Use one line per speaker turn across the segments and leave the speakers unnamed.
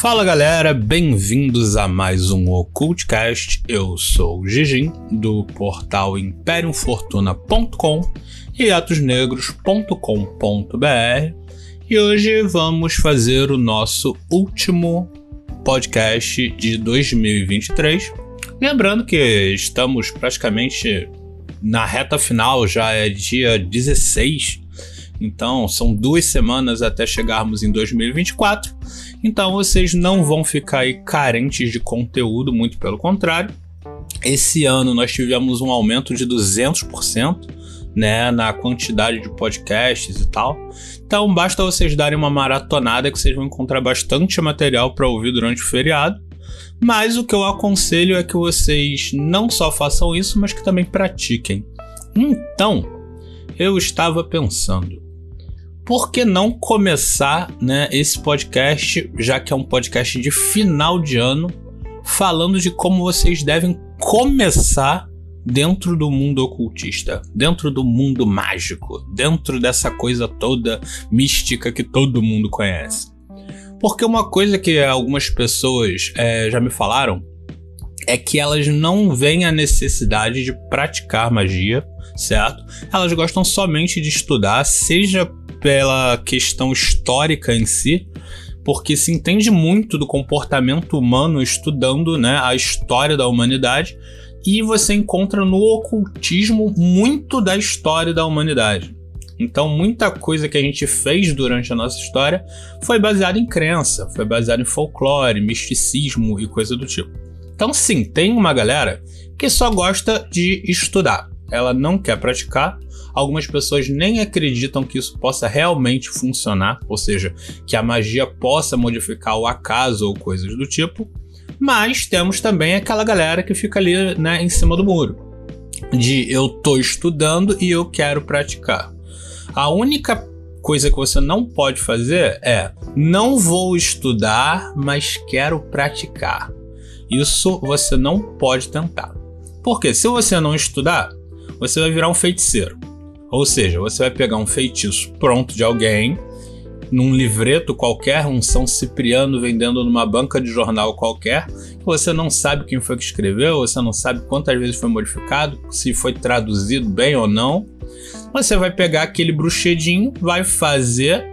Fala galera, bem-vindos a mais um Occultcast. Eu sou o Gigim, do portal imperiumfortuna.com e atosnegros.com.br, e hoje vamos fazer o nosso último podcast de 2023. Lembrando que estamos praticamente na reta final, já é dia 16, então são 2 semanas até chegarmos em 2024. Então vocês não vão ficar aí carentes de conteúdo, muito pelo contrário. Esse ano nós tivemos um aumento de 200%, né, na quantidade de podcasts e tal. Então basta vocês darem uma maratonada que vocês vão encontrar bastante material para ouvir durante o feriado. Mas o que eu aconselho é que vocês não só façam isso, mas que também pratiquem. Então, eu estava pensando, por que não começar, né, esse podcast, já que é um podcast de final de ano, falando de como vocês devem começar dentro do mundo ocultista, dentro do mundo mágico, dentro dessa coisa toda mística que todo mundo conhece. Porque uma coisa que algumas pessoas já me falaram é que elas não veem a necessidade de praticar magia, certo? Elas gostam somente de estudar, seja pela questão histórica em si, porque se entende muito do comportamento humano estudando, né, a história da humanidade, e você encontra no ocultismo muito da história da humanidade. Então muita coisa que a gente fez durante a nossa história foi baseada em crença, foi baseada em folclore, misticismo e coisa do tipo. Então sim, tem uma galera que só gosta de estudar, ela não quer praticar. Algumas pessoas nem acreditam que isso possa realmente funcionar, ou seja, que a magia possa modificar o acaso ou coisas do tipo. Mas temos também aquela galera que fica ali, né, em cima do muro, de eu tô estudando e eu quero praticar. A única coisa que você não pode fazer é: não vou estudar, mas quero praticar. Isso você não pode tentar. Porque se você não estudar, você vai virar um feiticeiro. Ou seja, você vai pegar um feitiço pronto de alguém, num livreto qualquer, um São Cipriano vendendo numa banca de jornal qualquer, que você não sabe quem foi que escreveu, você não sabe quantas vezes foi modificado, se foi traduzido bem ou não. Você vai pegar aquele bruxedinho, vai fazer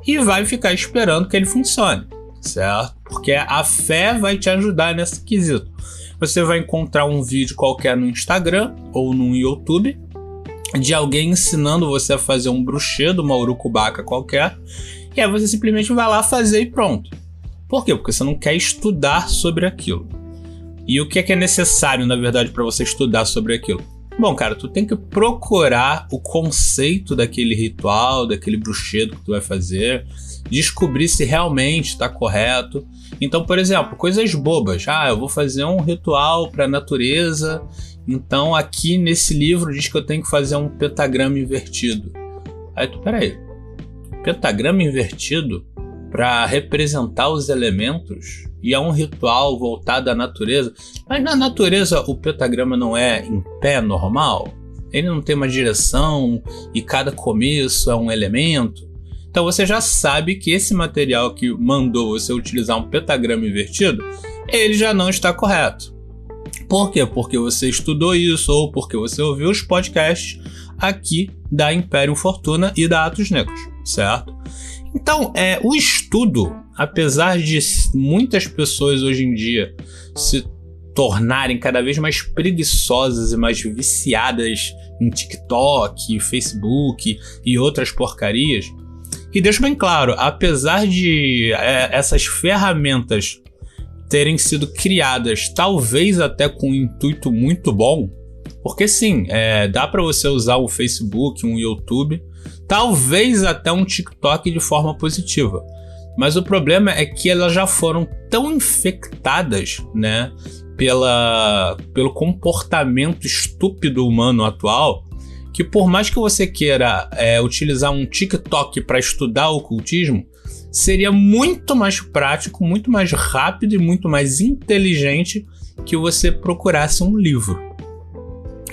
e vai ficar esperando que ele funcione, certo? Porque a fé vai te ajudar nesse quesito. Você vai encontrar um vídeo qualquer no Instagram ou no YouTube de alguém ensinando você a fazer um bruxedo, uma urucubaca qualquer, e aí você simplesmente vai lá fazer e pronto. Por quê? Porque você não quer estudar sobre aquilo. E o que é necessário, na verdade, para você estudar sobre aquilo? Bom, cara, tu tem que procurar o conceito daquele ritual, daquele bruxedo que tu vai fazer, descobrir se realmente está correto. Então, por exemplo, coisas bobas. Eu vou fazer um ritual para a natureza, então aqui nesse livro diz que eu tenho que fazer um pentagrama invertido. Aí tu, peraí, pentagrama invertido para representar os elementos e é um ritual voltado à natureza? Mas na natureza o pentagrama não é em pé normal? Ele não tem uma direção e cada começo é um elemento? Então você já sabe que esse material que mandou você utilizar um pentagrama invertido, ele já não está correto. Por quê? Porque você estudou isso ou porque você ouviu os podcasts aqui da Imperium Fortuna e da Atos Negros, certo? Então, o estudo, apesar de muitas pessoas hoje em dia se tornarem cada vez mais preguiçosas e mais viciadas em TikTok, Facebook e outras porcarias, e deixo bem claro, apesar de essas ferramentas terem sido criadas talvez até com um intuito muito bom, porque sim, dá para você usar o Facebook, um YouTube, talvez até um TikTok de forma positiva, mas o problema é que elas já foram tão infectadas, né, pelo comportamento estúpido humano atual, que por mais que você queira utilizar um TikTok para estudar o ocultismo, seria muito mais prático, muito mais rápido e muito mais inteligente que você procurasse um livro.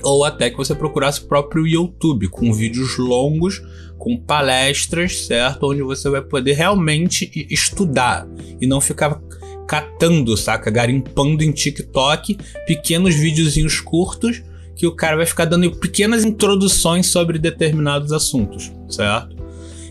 Ou até que você procurasse o próprio YouTube, com vídeos longos, com palestras, certo? Onde você vai poder realmente estudar e não ficar catando, saca? Garimpando em TikTok, pequenos videozinhos curtos, que o cara vai ficar dando pequenas introduções sobre determinados assuntos, certo?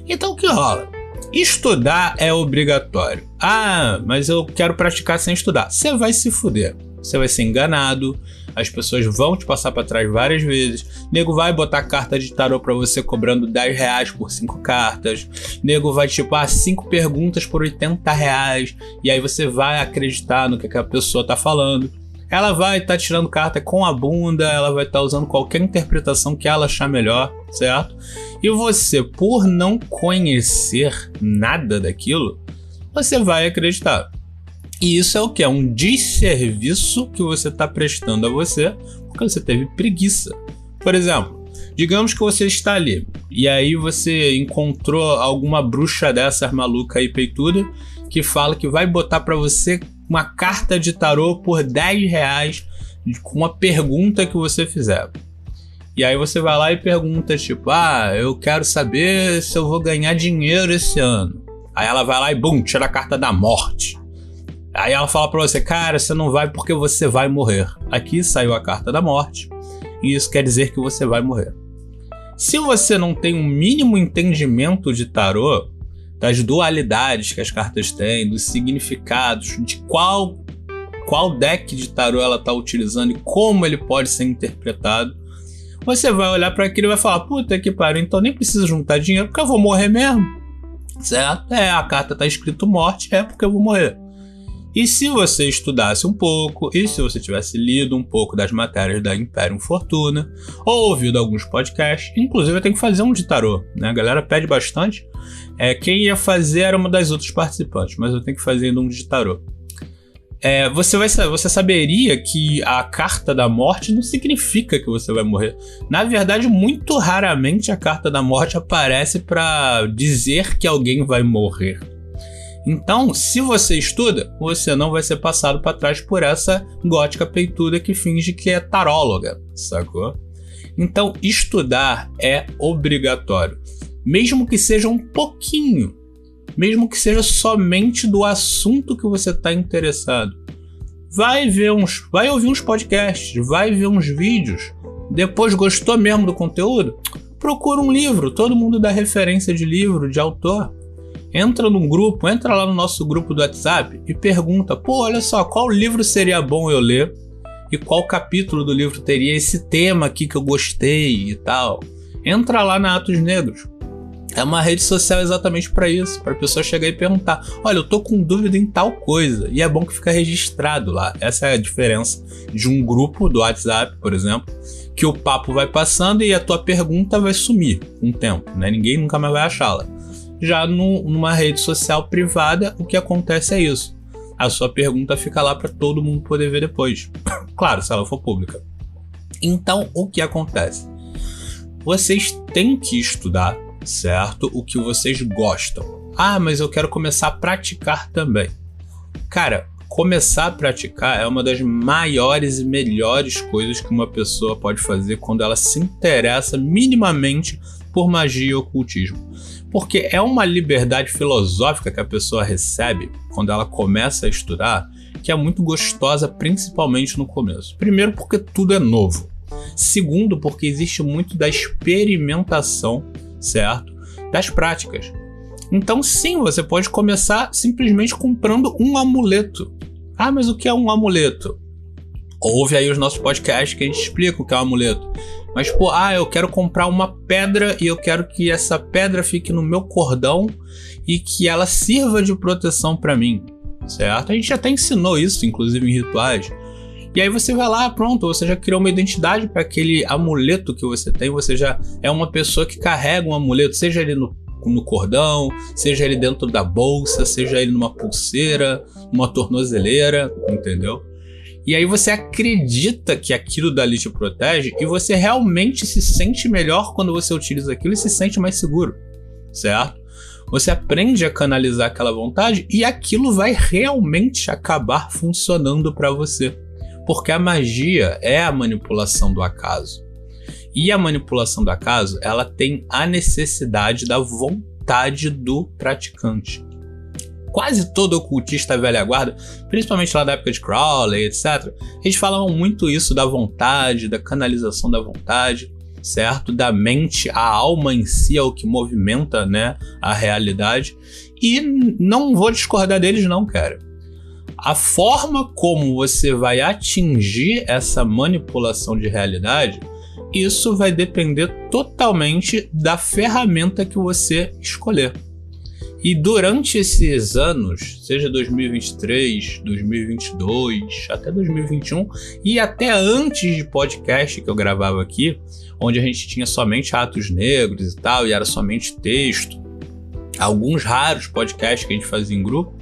Então o que rola? Estudar é obrigatório. Ah, mas eu quero praticar sem estudar. Você vai se fuder. Você vai ser enganado, as pessoas vão te passar pra trás várias vezes. Nego vai botar carta de tarô pra você cobrando R$10 por 5 cartas. Nego vai tipo, 5 perguntas por R$80. E aí você vai acreditar no que a pessoa tá falando. Ela vai estar tirando carta com a bunda, ela vai estar usando qualquer interpretação que ela achar melhor, certo? E você, por não conhecer nada daquilo, você vai acreditar. E isso é o que? É um desserviço que você está prestando a você porque você teve preguiça. Por exemplo, digamos que você está ali e aí você encontrou alguma bruxa dessas maluca aí peituda que fala que vai botar para você uma carta de tarô por R$10 com uma pergunta que você fizer. E aí você vai lá e pergunta tipo, eu quero saber se eu vou ganhar dinheiro esse ano. Aí ela vai lá e bum, tira a carta da morte. Aí ela fala pra você, cara, você não vai porque você vai morrer. Aqui saiu a carta da morte e isso quer dizer que você vai morrer. Se você não tem um mínimo entendimento de tarô, das dualidades que as cartas têm, dos significados, de qual deck de tarô ela tá utilizando e como ele pode ser interpretado, você vai olhar para aquilo e vai falar, puta que pariu, então nem preciso juntar dinheiro porque eu vou morrer mesmo, certo? A carta tá escrito morte, porque eu vou morrer. E se você estudasse um pouco, e se você tivesse lido um pouco das matérias da Imperium Fortuna, ou ouvido alguns podcasts, inclusive eu tenho que fazer um de tarô, né? A galera pede bastante. Quem ia fazer era uma das outras participantes, mas eu tenho que fazer ainda um de tarô. Você saberia que a carta da morte não significa que você vai morrer. Na verdade, muito raramente a carta da morte aparece para dizer que alguém vai morrer. Então, se você estuda, você não vai ser passado para trás por essa gótica peituda que finge que é taróloga, sacou? Então, estudar é obrigatório. Mesmo que seja um pouquinho, mesmo que seja somente do assunto que você está interessado. Vai ouvir uns podcasts, vai ver uns vídeos. Depois gostou mesmo do conteúdo? Procura um livro, todo mundo dá referência de livro, de autor. Entra lá no nosso grupo do WhatsApp e pergunta, olha só, qual livro seria bom eu ler? E qual capítulo do livro teria esse tema aqui que eu gostei e tal? Entra lá na Atos Negros. É uma rede social exatamente para isso, para a pessoa chegar e perguntar, olha, eu tô com dúvida em tal coisa, e é bom que fica registrado lá. Essa é a diferença de um grupo do WhatsApp, por exemplo, que o papo vai passando e a tua pergunta vai sumir com o tempo, né? Ninguém nunca mais vai achá-la. Já numa rede social privada, o que acontece é isso. A sua pergunta fica lá para todo mundo poder ver depois. Claro, se ela for pública. Então, o que acontece? Vocês têm que estudar, certo? O que vocês gostam. Mas eu quero começar a praticar também. Cara, começar a praticar é uma das maiores e melhores coisas que uma pessoa pode fazer quando ela se interessa minimamente por magia e ocultismo. Porque é uma liberdade filosófica que a pessoa recebe quando ela começa a estudar, que é muito gostosa, principalmente no começo. Primeiro, porque tudo é novo. Segundo, porque existe muito da experimentação, certo? Das práticas. Então, sim, você pode começar simplesmente comprando um amuleto. Mas o que é um amuleto? Ouve aí os nossos podcasts que a gente explica o que é um amuleto. Mas, eu quero comprar uma pedra e eu quero que essa pedra fique no meu cordão e que ela sirva de proteção para mim, certo? A gente até ensinou isso, inclusive em rituais. E aí você vai lá, pronto, você já criou uma identidade para aquele amuleto que você tem, você já é uma pessoa que carrega um amuleto, seja ele no cordão, seja ele dentro da bolsa, seja ele numa pulseira, numa tornozeleira, entendeu? E aí você acredita que aquilo dali te protege e você realmente se sente melhor quando você utiliza aquilo e se sente mais seguro, certo? Você aprende a canalizar aquela vontade e aquilo vai realmente acabar funcionando para você. Porque a magia é a manipulação do acaso. E a manipulação do acaso, ela tem a necessidade da vontade do praticante. quase todo ocultista velha guarda, principalmente lá da época de Crowley, etc., eles falavam muito isso da vontade, da canalização da vontade, certo? Da mente, a alma em si é o que movimenta, né, a realidade. E não vou discordar deles não, cara. A forma como você vai atingir essa manipulação de realidade, isso vai depender totalmente da ferramenta que você escolher. E durante esses anos, seja 2023, 2022, até 2021, e até antes de podcast que eu gravava aqui, onde a gente tinha somente atos negros e tal, e era somente texto, alguns raros podcasts que a gente fazia em grupo,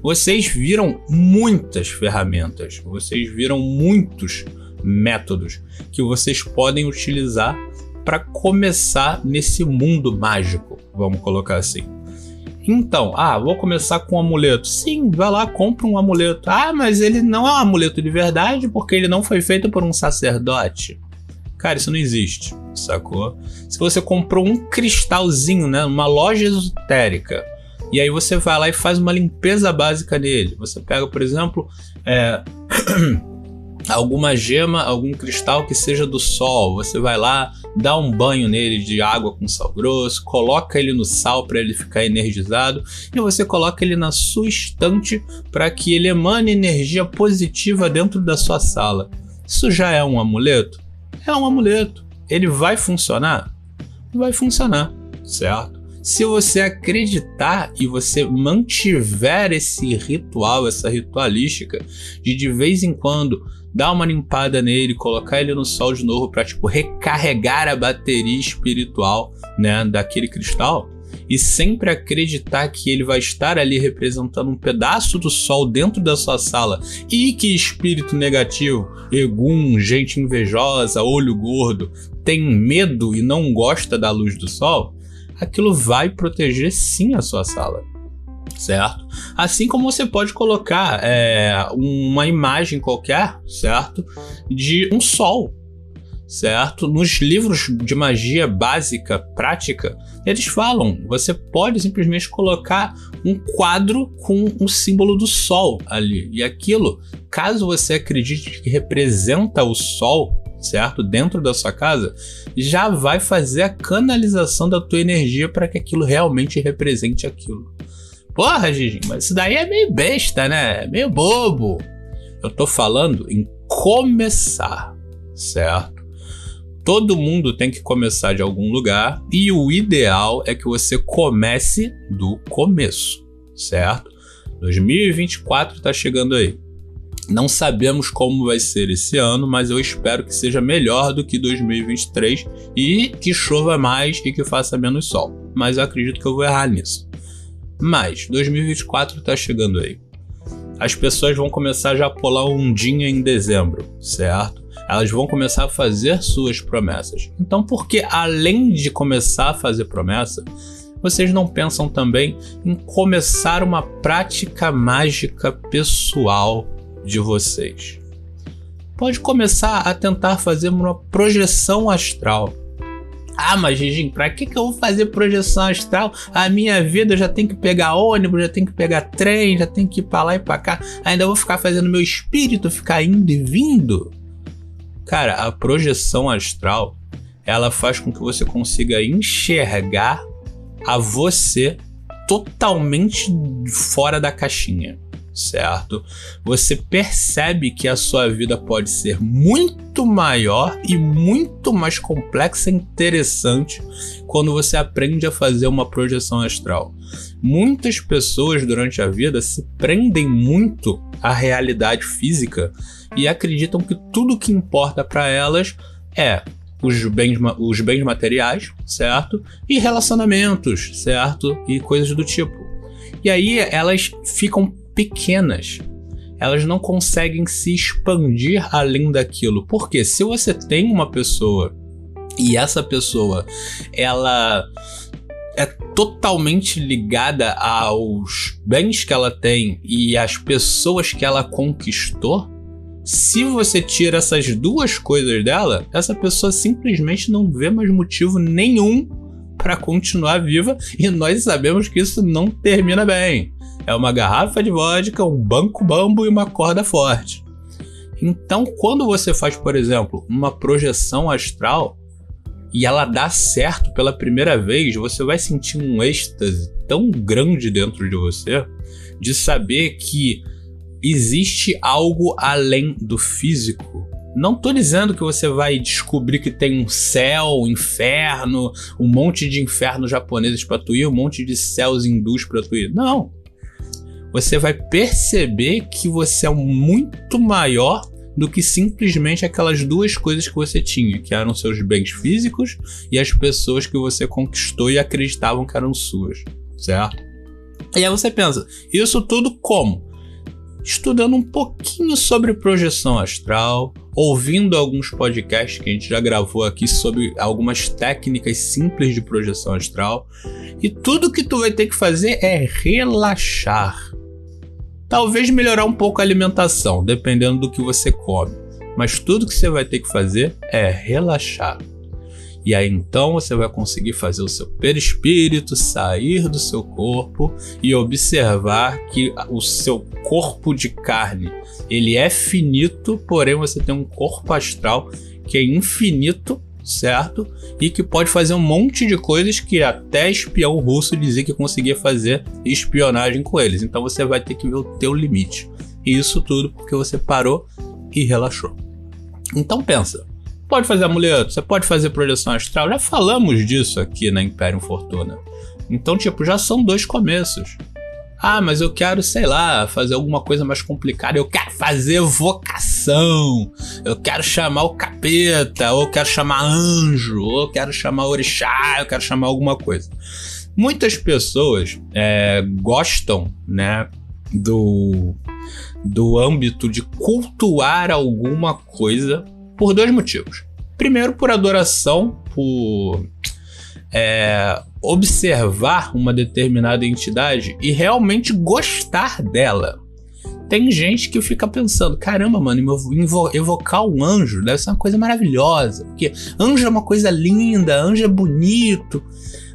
vocês viram muitas ferramentas, vocês viram muitos métodos que vocês podem utilizar para começar nesse mundo mágico, vamos colocar assim. Então, vou começar com um amuleto. Sim, vai lá, compra um amuleto. Mas ele não é um amuleto de verdade porque ele não foi feito por um sacerdote. Cara, isso não existe, sacou? Se você comprou um cristalzinho, né, numa loja esotérica, e aí você vai lá e faz uma limpeza básica nele. Você pega, por exemplo, alguma gema, algum cristal que seja do sol. Você vai lá, dá um banho nele de água com sal grosso, coloca ele no sal para ele ficar energizado e você coloca ele na sua estante para que ele emane energia positiva dentro da sua sala. Isso já é um amuleto? É um amuleto. Ele vai funcionar? Vai funcionar, certo? Se você acreditar e você mantiver esse ritual, essa ritualística de vez em quando dar uma limpada nele, colocar ele no sol de novo para recarregar a bateria espiritual, né, daquele cristal, e sempre acreditar que ele vai estar ali representando um pedaço do sol dentro da sua sala e que espírito negativo, egum, gente invejosa, olho gordo, tem medo e não gosta da luz do sol, aquilo vai proteger sim a sua sala, certo? Assim como você pode colocar uma imagem qualquer, certo? De um sol, certo? Nos livros de magia básica, prática, eles falam, você pode simplesmente colocar um quadro com o símbolo do sol ali. E aquilo, caso você acredite que representa o sol, certo? Dentro da sua casa, já vai fazer a canalização da tua energia para que aquilo realmente represente aquilo. Porra, Gigi, mas isso daí é meio besta, né? É meio bobo. Eu tô falando em começar, certo? Todo mundo tem que começar de algum lugar e o ideal é que você comece do começo, certo? 2024 tá chegando aí. Não sabemos como vai ser esse ano, mas eu espero que seja melhor do que 2023 e que chova mais e que faça menos sol. Mas eu acredito que eu vou errar nisso. Mas 2024 tá chegando aí. As pessoas vão começar já a pular ondinha em dezembro, certo? Elas vão começar a fazer suas promessas. Então, por que além de começar a fazer promessa, vocês não pensam também em começar uma prática mágica pessoal de vocês? Pode começar a tentar fazer uma projeção astral. Mas Gigi, pra que eu vou fazer projeção astral? A minha vida eu já tem que pegar ônibus, já tem que pegar trem, já tem que ir pra lá e pra cá. Ainda vou ficar fazendo meu espírito ficar indo e vindo? Cara, a projeção astral, ela faz com que você consiga enxergar a você totalmente fora da caixinha, certo? Você percebe que a sua vida pode ser muito maior e muito mais complexa e interessante quando você aprende a fazer uma projeção astral. Muitas pessoas durante a vida se prendem muito à realidade física e acreditam que tudo que importa para elas é os bens materiais, certo? E relacionamentos, certo? E coisas do tipo. E aí elas ficam pequenas. Elas não conseguem se expandir além daquilo. Porque se você tem uma pessoa e essa pessoa ela é totalmente ligada aos bens que ela tem e às pessoas que ela conquistou, se você tira essas duas coisas dela, essa pessoa simplesmente não vê mais motivo nenhum para continuar viva, e nós sabemos que isso não termina bem, É uma garrafa de vodka, um banco bambo e uma corda forte. Então, quando você faz, por exemplo, uma projeção astral e ela dá certo pela primeira vez, você vai sentir um êxtase tão grande dentro de você de saber que existe algo além do físico. Não tô dizendo que você vai descobrir que tem um céu, um inferno, um monte de infernos japoneses pra tu ir, um monte de céus hindus pra tu ir. Não. Você vai perceber que você é muito maior do que simplesmente aquelas duas coisas que você tinha, que eram seus bens físicos e as pessoas que você conquistou e acreditavam que eram suas, certo? E aí você pensa, isso tudo como? Estudando um pouquinho sobre projeção astral, ouvindo alguns podcasts que a gente já gravou aqui sobre algumas técnicas simples de projeção astral, e tudo que tu vai ter que fazer é relaxar. Talvez melhorar um pouco a alimentação, dependendo do que você come, mas tudo que você vai ter que fazer é relaxar. E aí então você vai conseguir fazer o seu perispírito sair do seu corpo e observar que o seu corpo de carne, ele é finito, porém você tem um corpo astral que é infinito, certo? E que pode fazer um monte de coisas que até espião russo dizia que conseguia fazer espionagem com eles. Então você vai ter que ver o teu limite. E isso tudo porque você parou e relaxou. Então pensa. Pode fazer amuleto, você pode fazer projeção astral, já falamos disso aqui na Imperium Fortuna. Então, já são 2 começos. Ah, mas eu quero, sei lá, fazer alguma coisa mais complicada, eu quero fazer vocação, eu quero chamar o capeta, ou eu quero chamar anjo, ou eu quero chamar orixá, eu quero chamar alguma coisa. Muitas pessoas gostam, né, do âmbito de cultuar alguma coisa por 2 motivos. Primeiro, por adoração, por observar uma determinada entidade e realmente gostar dela. Tem gente que fica pensando, caramba, mano, evocar um anjo deve ser uma coisa maravilhosa, porque anjo é uma coisa linda, anjo é bonito.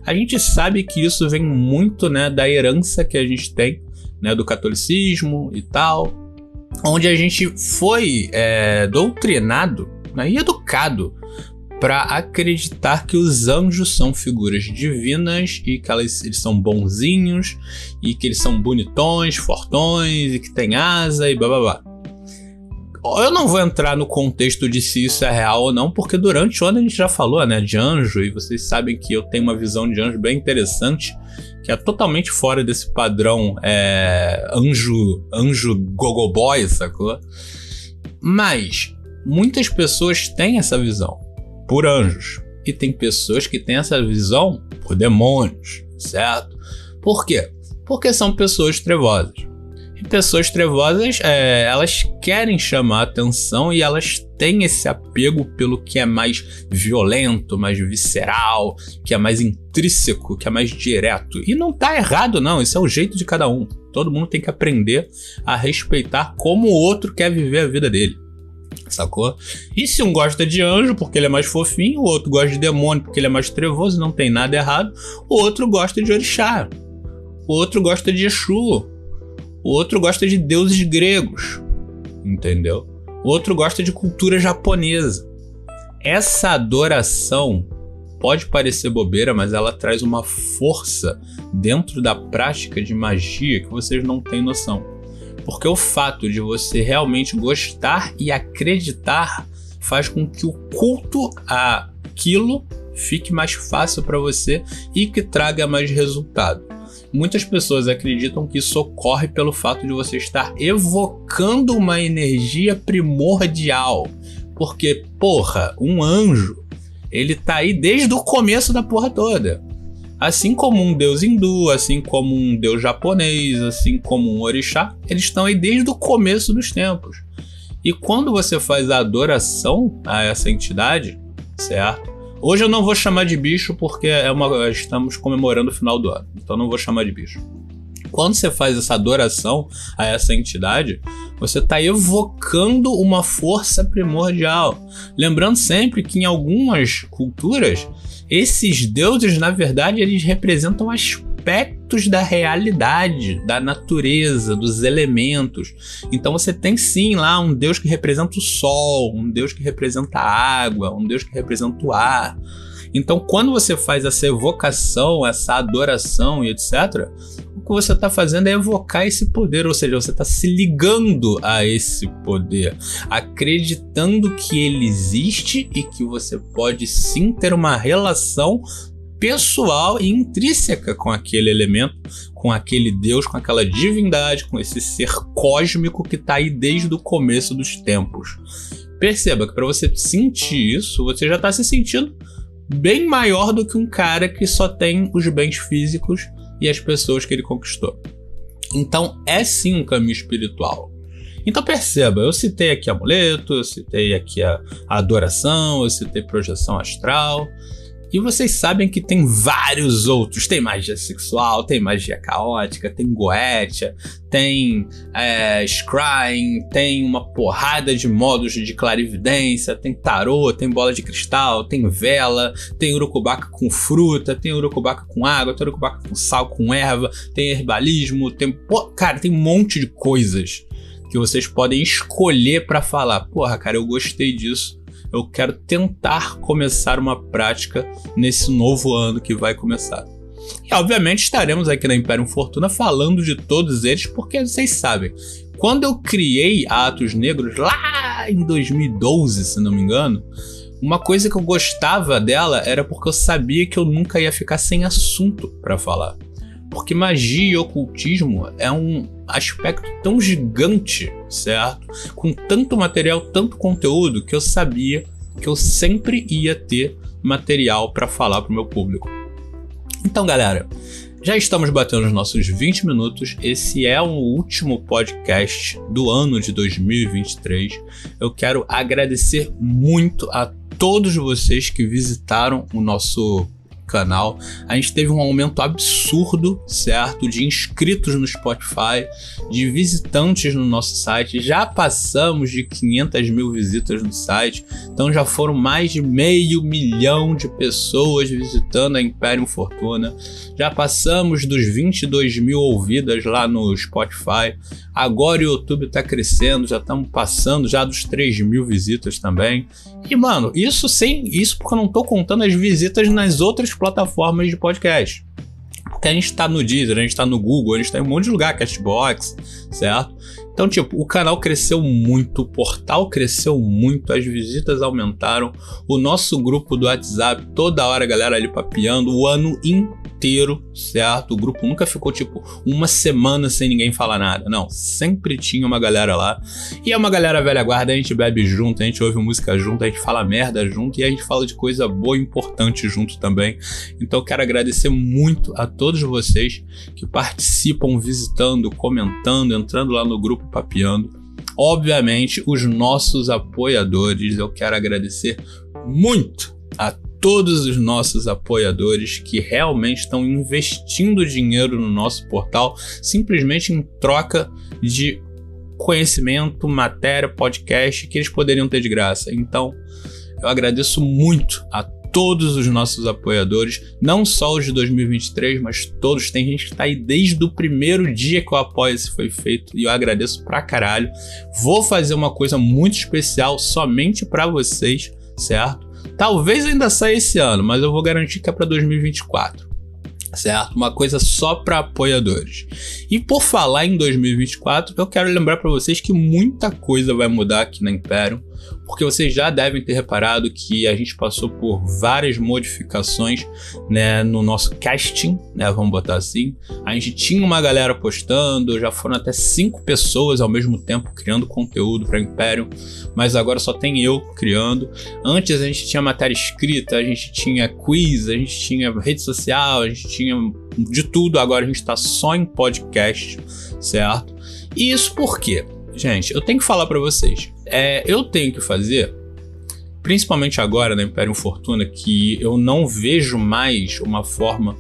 A gente sabe que isso vem muito, né, da herança que a gente tem, né, do catolicismo e tal, onde a gente foi doutrinado, né, e educado para acreditar que os anjos são figuras divinas e que eles são bonzinhos e que eles são bonitões, fortões e que tem asa e blá blá blá. Eu não vou entrar no contexto de se isso é real ou não, porque durante o ano a gente já falou, né, de anjo, e vocês sabem que eu tenho uma visão de anjo bem interessante, que é totalmente fora desse padrão anjo gogoboy, sacou? Mas muitas pessoas têm essa visão por anjos, e tem pessoas que têm essa visão por demônios, certo? Por quê? Porque são pessoas trevosas. E pessoas trevosas, elas querem chamar atenção e elas têm esse apego pelo que é mais violento, mais visceral, que é mais intrínseco, que é mais direto. E não tá errado não, isso é o jeito de cada um. Todo mundo tem que aprender a respeitar como o outro quer viver a vida dele. Sacou? E se um gosta de anjo porque ele é mais fofinho, o outro gosta de demônio porque ele é mais trevoso, não tem nada errado, o outro gosta de orixá, o outro gosta de Exu, o outro gosta de deuses gregos, entendeu? O outro gosta de cultura japonesa. Essa adoração pode parecer bobeira, mas ela traz uma força dentro da prática de magia que vocês não têm noção. Porque o fato de você realmente gostar e acreditar faz com que o culto àquilo fique mais fácil para você e que traga mais resultado. Muitas pessoas acreditam que isso ocorre pelo fato de você estar evocando uma energia primordial. Porque, porra, um anjo, ele tá aí desde o começo da porra toda. Assim como um deus hindu, assim como um deus japonês, assim como um orixá, eles estão aí desde o começo dos tempos. E quando você faz a adoração a essa entidade, certo? Hoje eu não vou chamar de bicho porque estamos comemorando o final do ano, então não vou chamar de bicho. Quando você faz essa adoração a essa entidade, você está evocando uma força primordial. Lembrando sempre que em algumas culturas, esses deuses, na verdade, eles representam aspectos elementos da realidade, da natureza, dos elementos. Então você tem sim lá um deus que representa o sol, um deus que representa a água, um deus que representa o ar. Então quando você faz essa evocação, essa adoração e etc., o que você está fazendo é evocar esse poder, ou seja, você está se ligando a esse poder, acreditando que ele existe e que você pode sim ter uma relação pessoal e intrínseca com aquele elemento, com aquele Deus, com aquela divindade, com esse ser cósmico que está aí desde o começo dos tempos. Perceba que para você sentir isso, você já está se sentindo bem maior do que um cara que só tem os bens físicos e as pessoas que ele conquistou. Então é sim um caminho espiritual. Então perceba, eu citei aqui amuleto, eu citei aqui a adoração, eu citei projeção astral. E vocês sabem que tem vários outros. Tem magia sexual, tem magia caótica, tem goetia, tem scrying, tem uma porrada de modos de clarividência, tem tarô, tem bola de cristal, tem vela, tem urucubaca com fruta, tem urucubaca com água, tem urucubaca com sal, com erva, tem herbalismo, tem... Cara, tem um monte de coisas que vocês podem escolher pra falar. Porra, cara, eu gostei disso. Eu quero tentar começar uma prática nesse novo ano que vai começar. E obviamente estaremos aqui na Imperium Fortuna falando de todos eles, porque vocês sabem, quando eu criei a Atos Negros lá em 2012, se não me engano, uma coisa que eu gostava dela era porque eu sabia que eu nunca ia ficar sem assunto para falar. Porque magia e ocultismo é um aspecto tão gigante, certo? Com tanto material, tanto conteúdo, que eu sabia que eu sempre ia ter material para falar pro meu público. Então, galera, já estamos batendo os nossos 20 minutos. Esse é o último podcast do ano de 2023. Eu quero agradecer muito a todos vocês que visitaram o nosso canal. A gente teve um aumento absurdo, certo? De inscritos no Spotify, de visitantes no nosso site. Já passamos de 500 mil visitas no site, então já foram mais de 500 mil de pessoas visitando a Imperium Fortuna. Já passamos dos 22 mil ouvidas lá no Spotify. Agora o YouTube tá crescendo, já estamos passando já dos 3 mil visitas também. E mano, isso porque eu não tô contando as visitas nas outras plataformas de podcast. Porque a gente tá no Deezer, a gente tá no Google, a gente tá em um monte de lugar, Castbox, certo? Então, tipo, o canal cresceu muito, o portal cresceu muito, as visitas aumentaram, o nosso grupo do WhatsApp, toda hora a galera ali papeando, o ano inteiro, certo? O grupo nunca ficou, tipo, uma semana sem ninguém falar nada, não, sempre tinha uma galera lá, e é uma galera velha guarda, a gente bebe junto, a gente ouve música junto, a gente fala merda junto, e a gente fala de coisa boa e importante junto também. Então eu quero agradecer muito a todos vocês que participam, visitando, comentando, entrando lá no grupo papeando. Obviamente, os nossos apoiadores, eu quero agradecer muito a todos os nossos apoiadores que realmente estão investindo dinheiro no nosso portal, simplesmente em troca de conhecimento, matéria, podcast que eles poderiam ter de graça. Então, eu agradeço muito a todos os nossos apoiadores, não só os de 2023, mas todos. Tem gente que tá aí desde o primeiro dia que o Apoia-se foi feito e eu agradeço pra caralho. Vou fazer uma coisa muito especial somente pra vocês, certo? Talvez ainda saia esse ano, mas eu vou garantir que é pra 2024. Certo? Uma coisa só para apoiadores. E por falar em 2024, eu quero lembrar para vocês que muita coisa vai mudar aqui na Imperium, porque vocês já devem ter reparado que a gente passou por várias modificações, né, no nosso casting, né, vamos botar assim. A gente tinha uma galera postando, já foram até 5 pessoas ao mesmo tempo criando conteúdo para Imperium, mas agora só tem eu criando. Antes a gente tinha matéria escrita, a gente tinha quiz, a gente tinha rede social, a gente tinha de tudo. Agora a gente tá só em podcast, certo? E isso por quê? Gente, eu tenho que falar para vocês. Eu tenho que fazer, principalmente agora na Imperium Fortuna, que eu não vejo mais uma forma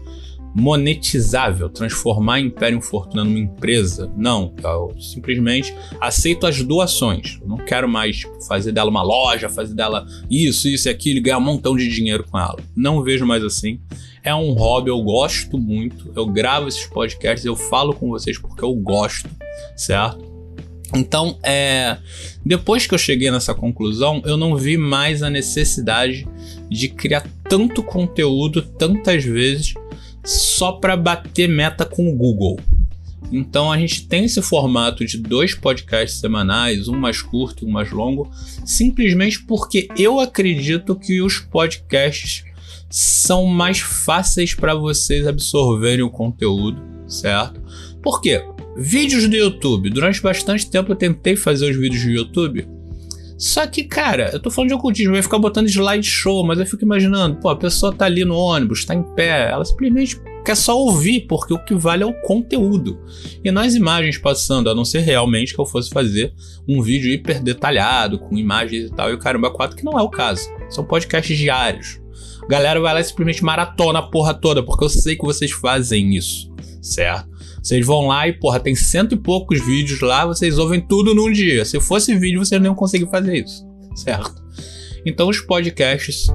monetizável, transformar Imperium Fortuna numa empresa. Não, eu simplesmente aceito as doações. Eu não quero mais fazer dela uma loja, fazer dela isso e aquilo e ganhar um montão de dinheiro com ela. Não vejo mais assim. É um hobby, eu gosto muito. Eu gravo esses podcasts, eu falo com vocês porque eu gosto, certo? Então, depois que eu cheguei nessa conclusão, eu não vi mais a necessidade de criar tanto conteúdo tantas vezes só para bater meta com o Google. Então a gente tem esse formato de 2 podcasts semanais, um mais curto e um mais longo, simplesmente porque eu acredito que os podcasts são mais fáceis para vocês absorverem o conteúdo, certo? Por quê? Vídeos do YouTube. Durante bastante tempo eu tentei fazer os vídeos do YouTube. Só que, cara, eu tô falando de ocultismo, vai ficar botando slideshow, mas eu fico imaginando, pô, a pessoa tá ali no ônibus, tá em pé, ela simplesmente quer só ouvir, porque o que vale é o conteúdo. E nas imagens passando, a não ser realmente que eu fosse fazer um vídeo hiper detalhado, com imagens e tal, e o caramba 4, que não é o caso. São podcasts diários. A galera vai lá e simplesmente maratona a porra toda, porque eu sei que vocês fazem isso, certo? Vocês vão lá e, porra, tem 100 e poucos vídeos lá, vocês ouvem tudo num dia. Se fosse vídeo, vocês não iam conseguir fazer isso, certo? Então os podcasts,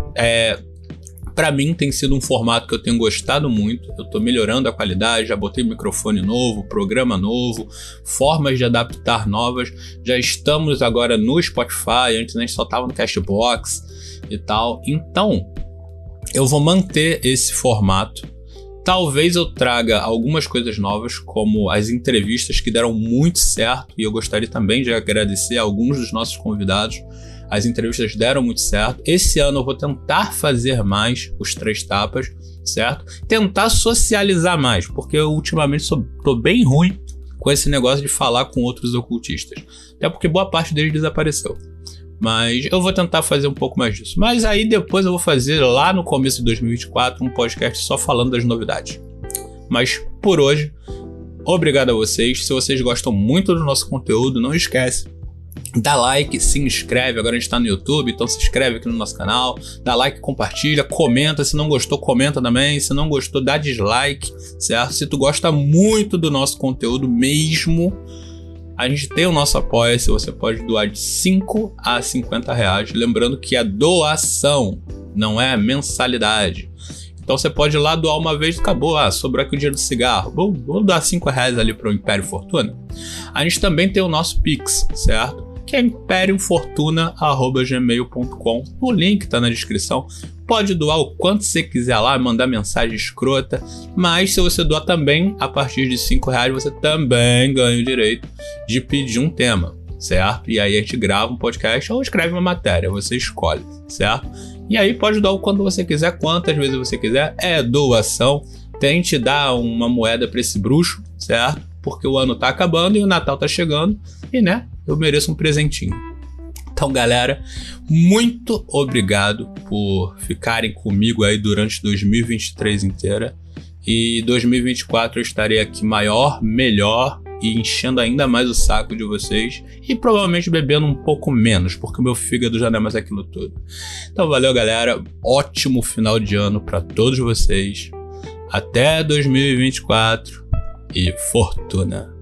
pra mim, tem sido um formato que eu tenho gostado muito. Eu tô melhorando a qualidade, já botei microfone novo, programa novo, formas de adaptar novas. Já estamos agora no Spotify, antes a gente só tava no Castbox e tal. Então, eu vou manter esse formato. Talvez eu traga algumas coisas novas, como as entrevistas que deram muito certo, e eu gostaria também de agradecer a alguns dos nossos convidados. As entrevistas deram muito certo. Esse ano eu vou tentar fazer mais os 3 tapas, certo? Tentar socializar mais, porque eu ultimamente tô bem ruim com esse negócio de falar com outros ocultistas. Até porque boa parte deles desapareceu. Mas eu vou tentar fazer um pouco mais disso. Mas aí depois eu vou fazer lá no começo de 2024 um podcast só falando das novidades. Mas por hoje, obrigado a vocês. Se vocês gostam muito do nosso conteúdo, não esquece. Dá like, se inscreve. Agora a gente tá no YouTube, então se inscreve aqui no nosso canal. Dá like, compartilha, comenta. Se não gostou, comenta também. Se não gostou, dá dislike, certo? Se tu gosta muito do nosso conteúdo mesmo, a gente tem o nosso Apoia-se, você pode doar de 5 a 50 reais. Lembrando que a doação não é mensalidade. Então você pode ir lá doar uma vez e acabou. Sobrou aqui o dinheiro do cigarro. Vou doar 5 reais ali para o Império Fortuna. A gente também tem o nosso Pix, certo? Que é imperiumfortuna@gmail.com. O link tá na descrição. Pode doar o quanto você quiser lá, mandar mensagem escrota. Mas se você doar também, a partir de 5 reais, você também ganha o direito de pedir um tema, certo? E aí a gente grava um podcast ou escreve uma matéria, você escolhe, certo? E aí pode doar o quanto você quiser, quantas vezes você quiser, é doação. Tente dar uma moeda pra esse bruxo, certo? Porque o ano tá acabando e o Natal tá chegando e, né, eu mereço um presentinho. Então, galera, muito obrigado por ficarem comigo aí durante 2023 inteira. E 2024 eu estarei aqui maior, melhor e enchendo ainda mais o saco de vocês. E provavelmente bebendo um pouco menos, porque o meu fígado já não é mais aquilo tudo. Então, valeu, galera. Ótimo final de ano para todos vocês. Até 2024 e fortuna!